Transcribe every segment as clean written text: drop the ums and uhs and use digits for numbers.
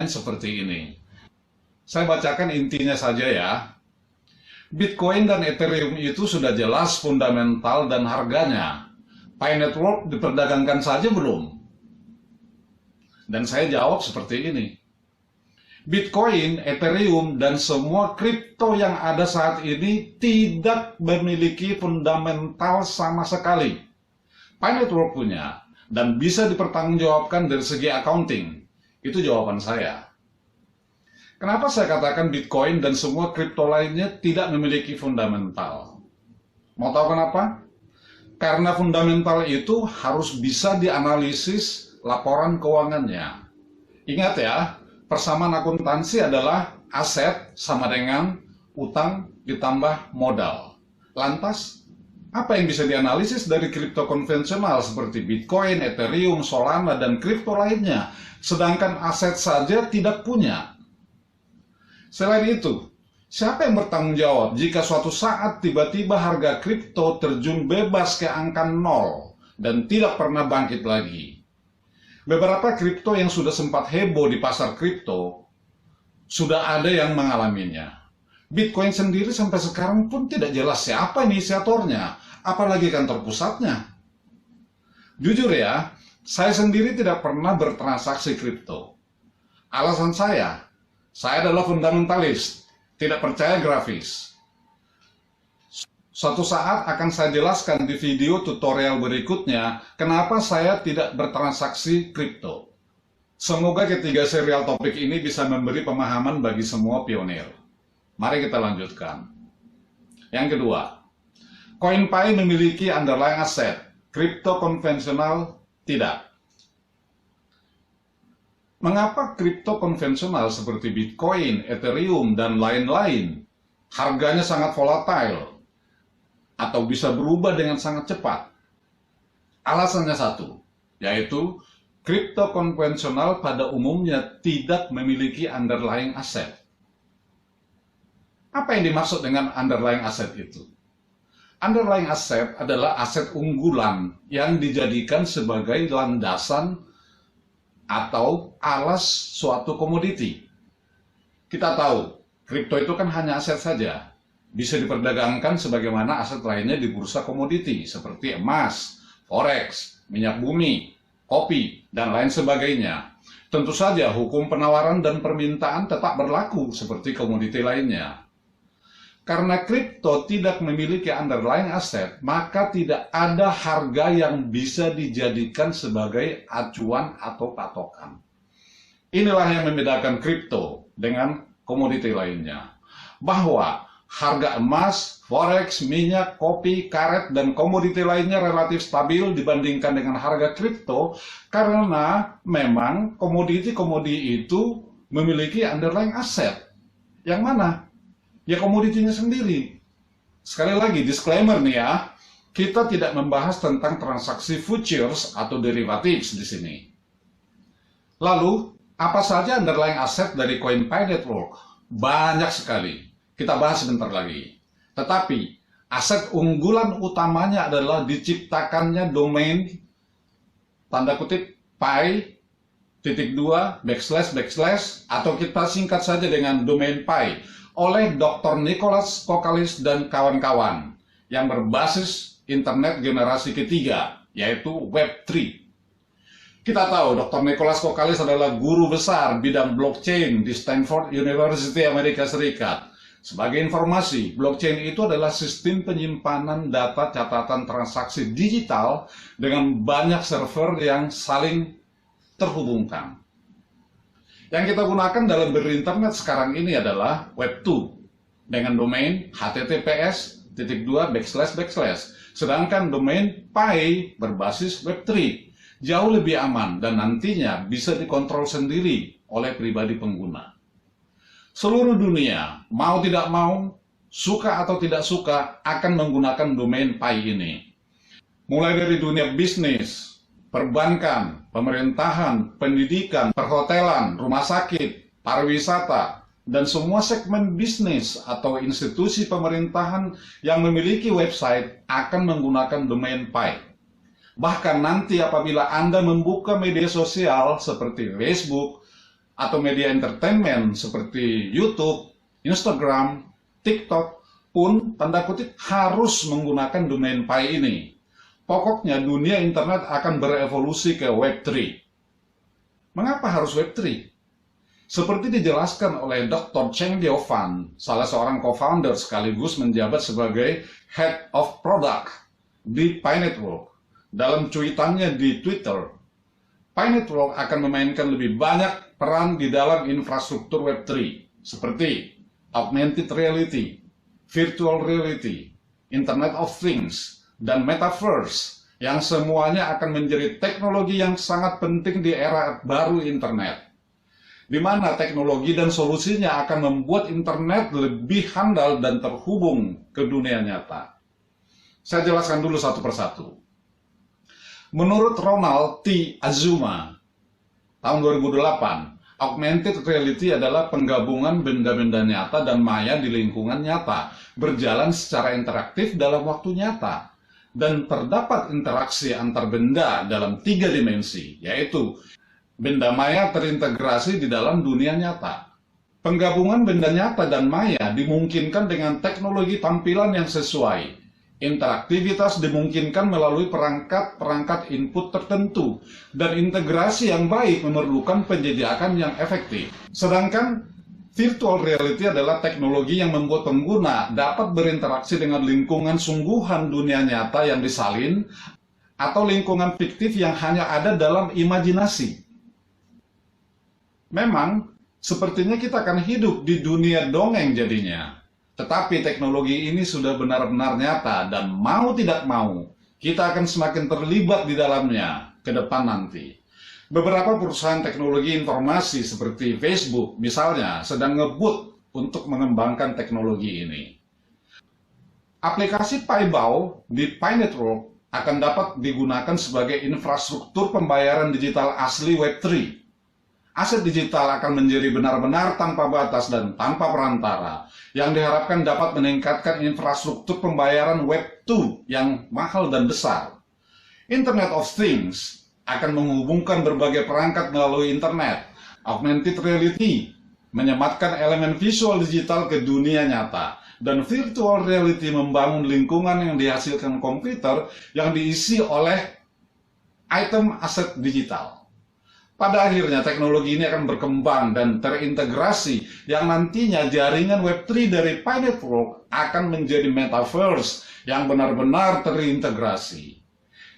seperti ini. Saya bacakan intinya saja ya. Bitcoin dan Ethereum itu sudah jelas fundamental dan harganya. Pi Network diperdagangkan saja belum? Dan saya jawab seperti ini. Bitcoin, Ethereum, dan semua kripto yang ada saat ini tidak memiliki fundamental sama sekali. Pi Network punya, dan bisa dipertanggungjawabkan dari segi accounting. Itu jawaban saya. Kenapa saya katakan Bitcoin dan semua kripto lainnya tidak memiliki fundamental? Mau tahu kenapa? Karena fundamental itu harus bisa dianalisis laporan keuangannya. Ingat ya, persamaan akuntansi adalah aset sama dengan utang ditambah modal. Lantas, apa yang bisa dianalisis dari kripto konvensional seperti Bitcoin, Ethereum, Solana, dan kripto lainnya, sedangkan aset saja tidak punya? Selain itu, siapa yang bertanggung jawab jika suatu saat tiba-tiba harga kripto terjun bebas ke angka 0 dan tidak pernah bangkit lagi? Beberapa kripto yang sudah sempat heboh di pasar kripto, sudah ada yang mengalaminya. Bitcoin sendiri sampai sekarang pun tidak jelas siapa inisiatornya, apalagi kantor pusatnya. Jujur ya, saya sendiri tidak pernah bertransaksi kripto. Alasan saya adalah fundamentalis, tidak percaya grafis. Suatu saat akan saya jelaskan di video tutorial berikutnya kenapa saya tidak bertransaksi kripto. Semoga ketiga serial topik ini bisa memberi pemahaman bagi semua pionir. Mari kita lanjutkan. Yang kedua, CoinPi memiliki underlying asset, kripto konvensional tidak. Mengapa kripto konvensional seperti Bitcoin, Ethereum, dan lain-lain harganya sangat volatile atau bisa berubah dengan sangat cepat? Alasannya satu, yaitu kripto konvensional pada umumnya tidak memiliki underlying asset. Apa yang dimaksud dengan underlying asset itu? Underlying asset adalah aset unggulan yang dijadikan sebagai landasan atau alas suatu komoditi. Kita tahu, kripto itu kan hanya aset saja. Bisa diperdagangkan sebagaimana aset lainnya di bursa komoditi, seperti emas, forex, minyak bumi, kopi, dan lain sebagainya. Tentu saja hukum penawaran dan permintaan tetap berlaku seperti komoditi lainnya. Karena kripto tidak memiliki underlying asset, maka tidak ada harga yang bisa dijadikan sebagai acuan atau patokan. Inilah yang membedakan kripto dengan komoditi lainnya. Bahwa harga emas, forex, minyak, kopi, karet, dan komoditi lainnya relatif stabil dibandingkan dengan harga kripto karena memang komoditi-komoditi itu memiliki underlying asset. Yang mana? Ya komoditinya sendiri. Sekali lagi, disclaimer nih ya, kita tidak membahas tentang transaksi futures atau derivatives di sini. Lalu, apa saja underlying asset dari CoinPi Network? Banyak sekali. Kita bahas sebentar lagi. Tetapi, aset unggulan utamanya adalah diciptakannya domain, tanda kutip, pi.2 / atau kita singkat saja dengan domain Pi, oleh Dr. Nicholas Kokalis dan kawan-kawan yang berbasis internet generasi ketiga, yaitu Web3. Kita tahu Dr. Nicholas Kokalis adalah guru besar bidang blockchain di Stanford University Amerika Serikat. Sebagai informasi, blockchain itu adalah sistem penyimpanan data catatan transaksi digital dengan banyak server yang saling terhubungkan. Yang kita gunakan dalam berinternet sekarang ini adalah Web2 dengan domain https://. Sedangkan domain Pi berbasis Web3 jauh lebih aman dan nantinya bisa dikontrol sendiri oleh pribadi pengguna. Seluruh dunia, mau tidak mau, suka atau tidak suka, akan menggunakan domain Pi ini. Mulai dari dunia bisnis, perbankan, pemerintahan, pendidikan, perhotelan, rumah sakit, pariwisata, dan semua segmen bisnis atau institusi pemerintahan yang memiliki website akan menggunakan domain Pi. Bahkan nanti apabila Anda membuka media sosial seperti Facebook atau media entertainment seperti YouTube, Instagram, TikTok pun tanda kutip harus menggunakan domain pi ini. Pokoknya dunia internet akan berevolusi ke Web3. Mengapa harus Web3? Seperti dijelaskan oleh Dr. Cheng Diofan, salah seorang co-founder sekaligus menjabat sebagai Head of Product di Pi Network. Dalam cuitannya di Twitter, Pi Network akan memainkan lebih banyak peran di dalam infrastruktur Web3, seperti augmented reality, virtual reality, Internet of Things, dan Metaverse, yang semuanya akan menjadi teknologi yang sangat penting di era baru internet, di mana teknologi dan solusinya akan membuat internet lebih handal dan terhubung ke dunia nyata. Saya jelaskan dulu satu persatu. Menurut Ronald T. Azuma, tahun 2008, augmented reality adalah penggabungan benda-benda nyata dan maya di lingkungan nyata, berjalan secara interaktif dalam waktu nyata, dan terdapat interaksi antar benda dalam 3 dimensi, yaitu benda maya terintegrasi di dalam dunia nyata. Penggabungan benda nyata dan maya dimungkinkan dengan teknologi tampilan yang sesuai. Interaktivitas dimungkinkan melalui perangkat-perangkat input tertentu, dan integrasi yang baik memerlukan penyediaan yang efektif. Sedangkan virtual reality adalah teknologi yang membuat pengguna dapat berinteraksi dengan lingkungan sungguhan dunia nyata yang disalin, atau lingkungan fiktif yang hanya ada dalam imajinasi. Memang, sepertinya kita akan hidup di dunia dongeng jadinya. Tetapi teknologi ini sudah benar-benar nyata dan mau tidak mau, kita akan semakin terlibat di dalamnya ke depan nanti. Beberapa perusahaan teknologi informasi seperti Facebook misalnya sedang ngebut untuk mengembangkan teknologi ini. Aplikasi PiBao di Pi Network akan dapat digunakan sebagai infrastruktur pembayaran digital asli Web3. Aset digital akan menjadi benar-benar tanpa batas dan tanpa perantara, yang diharapkan dapat meningkatkan infrastruktur pembayaran Web2 yang mahal dan besar. Internet of Things akan menghubungkan berbagai perangkat melalui internet. Augmented reality menyematkan elemen visual digital ke dunia nyata, dan virtual reality membangun lingkungan yang dihasilkan komputer yang diisi oleh item aset digital. Pada akhirnya teknologi ini akan berkembang dan terintegrasi, yang nantinya jaringan Web3 dari Pi Network akan menjadi Metaverse yang benar-benar terintegrasi.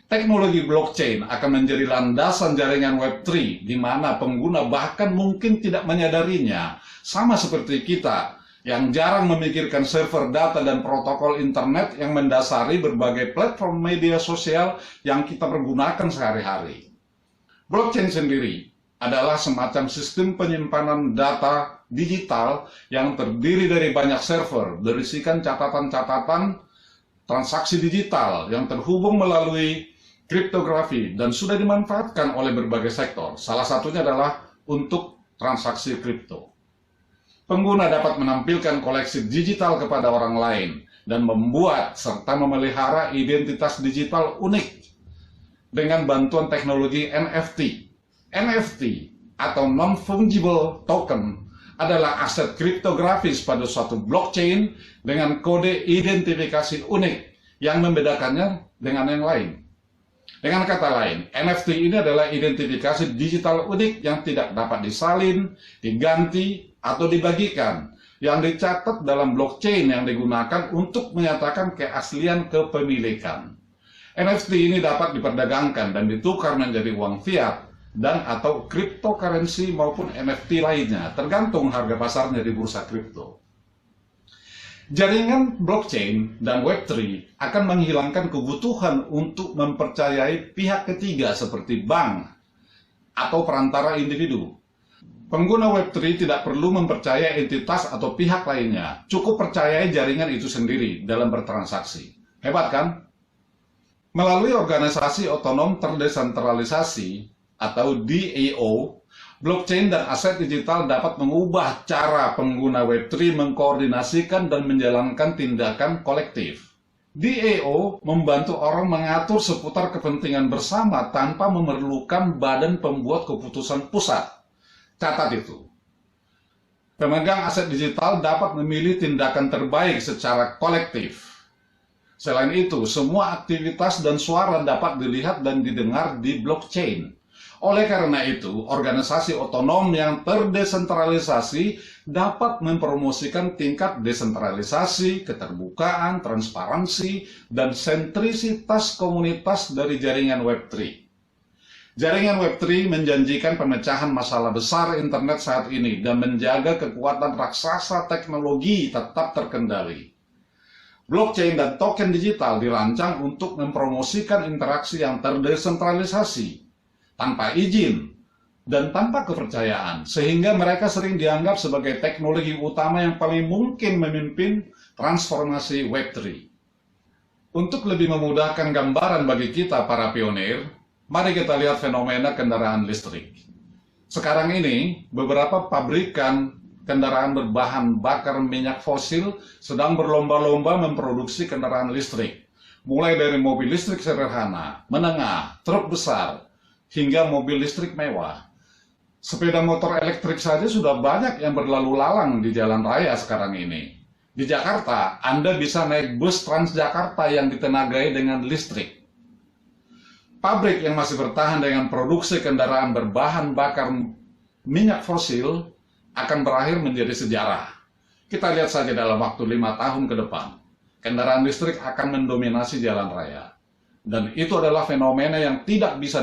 Teknologi blockchain akan menjadi landasan jaringan Web3, di mana pengguna bahkan mungkin tidak menyadarinya, sama seperti kita yang jarang memikirkan server data dan protokol internet yang mendasari berbagai platform media sosial yang kita pergunakan sehari-hari. Blockchain sendiri adalah semacam sistem penyimpanan data digital yang terdiri dari banyak server berisikan catatan-catatan transaksi digital yang terhubung melalui kriptografi dan sudah dimanfaatkan oleh berbagai sektor. Salah satunya adalah untuk transaksi kripto. Pengguna dapat menampilkan koleksi digital kepada orang lain dan membuat serta memelihara identitas digital unik dengan bantuan teknologi NFT. NFT atau Non-Fungible Token adalah aset kriptografis pada suatu blockchain dengan kode identifikasi unik yang membedakannya dengan yang lain. Dengan kata lain, NFT ini adalah identifikasi digital unik yang tidak dapat disalin, diganti, atau dibagikan, yang dicatat dalam blockchain yang digunakan untuk menyatakan keaslian kepemilikan. NFT ini dapat diperdagangkan dan ditukar menjadi uang fiat dan atau cryptocurrency maupun NFT lainnya, tergantung harga pasarnya di bursa kripto. Jaringan blockchain dan Web3 akan menghilangkan kebutuhan untuk mempercayai pihak ketiga seperti bank atau perantara individu. Pengguna Web3 tidak perlu mempercayai entitas atau pihak lainnya, cukup percayai jaringan itu sendiri dalam bertransaksi. Hebat kan? Melalui organisasi otonom terdesentralisasi atau DAO, blockchain dan aset digital dapat mengubah cara pengguna Web3 mengkoordinasikan dan menjalankan tindakan kolektif. DAO membantu orang mengatur seputar kepentingan bersama tanpa memerlukan badan pembuat keputusan pusat. Catat itu. Pemegang aset digital dapat memilih tindakan terbaik secara kolektif. Selain itu, semua aktivitas dan suara dapat dilihat dan didengar di blockchain. Oleh karena itu, organisasi otonom yang terdesentralisasi dapat mempromosikan tingkat desentralisasi, keterbukaan, transparansi, dan sentrisitas komunitas dari jaringan Web3. Jaringan Web3 menjanjikan pemecahan masalah besar internet saat ini dan menjaga kekuatan raksasa teknologi tetap terkendali. Blockchain dan token digital dirancang untuk mempromosikan interaksi yang terdesentralisasi, tanpa izin, dan tanpa kepercayaan, sehingga mereka sering dianggap sebagai teknologi utama yang paling mungkin memimpin transformasi Web3. Untuk lebih memudahkan gambaran bagi kita para pionir, mari kita lihat fenomena kendaraan listrik. Sekarang ini, beberapa pabrikan kendaraan berbahan bakar minyak fosil sedang berlomba-lomba memproduksi kendaraan listrik. Mulai dari mobil listrik sederhana, menengah, truk besar, hingga mobil listrik mewah. Sepeda motor elektrik saja sudah banyak yang berlalu lalang di jalan raya sekarang ini. Di Jakarta, Anda bisa naik bus Transjakarta yang ditenagai dengan listrik. Pabrik yang masih bertahan dengan produksi kendaraan berbahan bakar minyak fosil akan berakhir menjadi sejarah. Kita lihat saja dalam waktu 5 tahun ke depan, kendaraan listrik akan mendominasi jalan raya. Dan itu adalah fenomena yang tidak bisa